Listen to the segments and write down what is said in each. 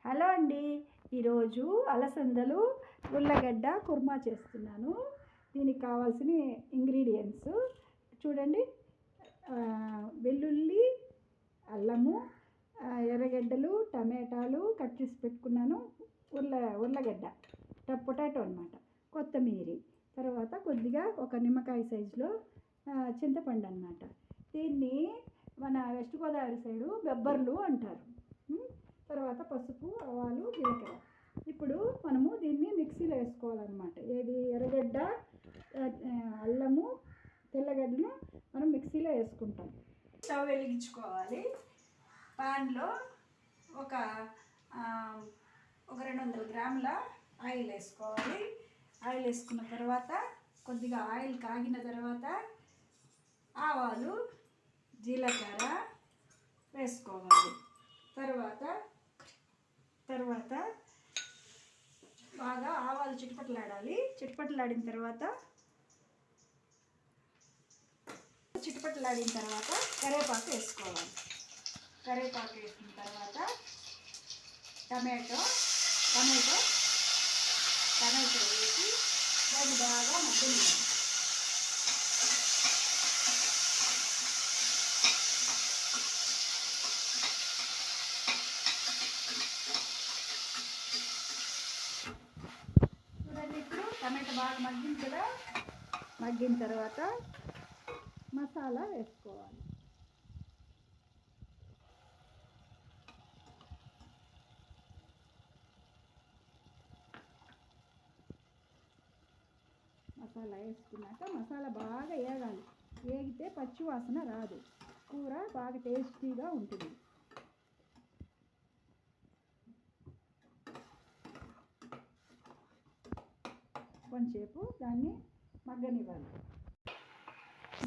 Hello అండి, ఈరోజు అలసందలు ఉల్లగడ్డ కుర్మా చేస్తున్నాను. దీనికి కావాల్సిన ఇంగ్రీడియంట్స్ చూడండి. వెల్లుల్లి, అల్లము, ఎర్రగడ్డలు, టమాటాలు కట్ చేసి పెట్టుకున్నాను. ఉల్లగడ్డ పొటాటో అన్నమాట, కొత్తిమీర, తర్వాత కొద్దిగా ఒక నిమ్మకాయ సైజులో చింతపండు అన్నమాట. దీన్ని మన వెస్ట్ గోదావరి సైడు బెబ్బర్లు అంటారు. తర్వాత పసుపు, ఆవాలు, జీలకర్ర. ఇప్పుడు మనము దీన్ని మిక్సీలో వేసుకోవాలన్నమాట. ఏది ఎర్రగడ్డ, అల్లము, తెల్లగడ్డను మనం మిక్సీలో వేసుకుంటాం. స్టవ్ వెలిగించుకోవాలి. పాన్లో ఒక 200 గ్రాముల ఆయిల్ వేసుకోవాలి. ఆయిల్ వేసుకున్న తర్వాత కొద్దిగా ఆయిల్ కాగిన తర్వాత ఆవాలు, జీలకర్ర వేసుకోవాలి. తర్వాత బాగా ఆవాలు చిటపటలాడాలి. చిటపటలాడిన తర్వాత కరివేపాకు వేసుకోవాలి. కరివేపాకు వేసిన తర్వాత టమాటో వేసి దాన్ని బాగా మగ్గనివ్వాలి. ఇప్పుడు టమాటా బాగా మగ్గింది కదా, మగ్గిన తర్వాత మసాలా వేసుకోవాలి. మసాలా వేసుకున్నాక మసాలా బాగా వేగాలి. వేగితే పచ్చి వాసన రాదు, కూర బాగా టేస్టీగా ఉంటుంది. కొంచెంసేపు దాన్ని మగ్గనివ్వాలి.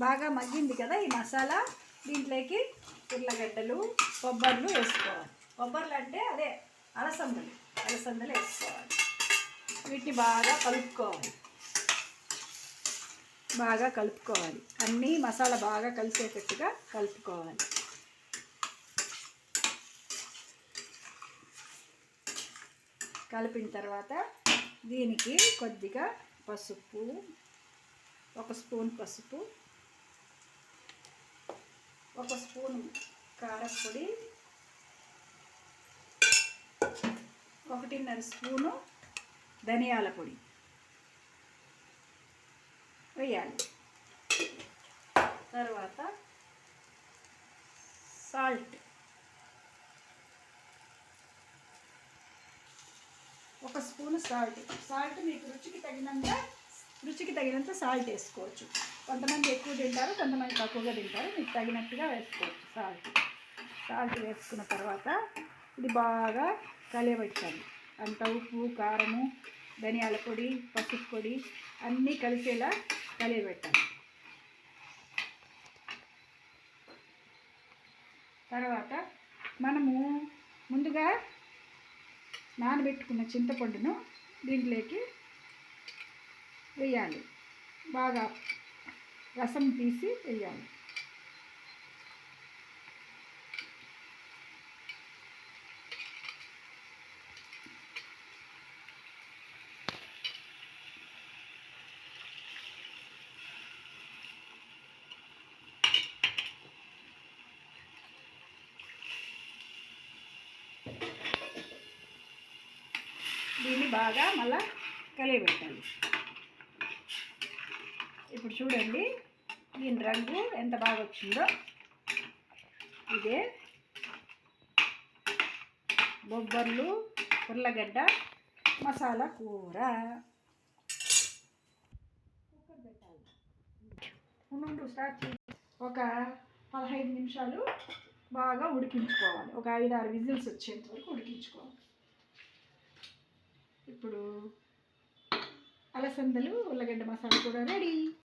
బాగా మగ్గింది కదా ఈ మసాలా, దీంట్లోకి ఉల్లగడ్డలు, కొబ్బర్లు వేసుకోవాలి. కొబ్బర్లు అంటే అదే అలసందలు వేసుకోవాలి. వీటిని బాగా కలుపుకోవాలి. అన్నీ మసాలా బాగా కలిసేటట్టుగా కలుపుకోవాలి. కలిపిన తర్వాత దీనికి కొద్దిగా పసుపు, 1 స్పూన్ పసుపు, 1 స్పూన్ కారపొడి, 1.5 స్పూను ధనియాల పొడి వేయాలి. తర్వాత సాల్ట్, 1 స్పూను సాల్ట్ మీకు రుచికి తగినంత సాల్ట్ వేసుకోవచ్చు. కొంతమంది ఎక్కువ తింటారు, కొంతమంది తక్కువగా తింటారు. మీకు తగినట్టుగా వేసుకోవచ్చు సాల్ట్ వేసుకున్న తర్వాత ఇది బాగా కలియబెట్టాలి. అంత ఉప్పు, కారము, ధనియాల పొడి, పసుపు పొడి అన్నీ కలిసేలా కలియబెట్టాలి. తర్వాత మనము ముందుగా నానబెట్టుకున్న చింతపండును దీంట్లోకి వేయాలి. బాగా రసం తీసి వేయాలి. దీన్ని బాగా మళ్ళా కలియబెట్టాలి. ఇప్పుడు చూడండి దీని రంగు ఎంత బాగా వచ్చిందో. ఇదే బొబ్బర్లు, ఉల్లగడ్డ మసాలా కూర. కుక్కర్ పెట్టాలి. ఒక 15 నిమిషాలు బాగా ఉడికించుకోవాలి. ఒక 5-6 విజిల్స్ వచ్చేంత వరకు ఉడికించుకోవాలి. ఇప్పుడు అలసందలు, ఉల్లగడ్డ మసాలా కూడా రెడీ.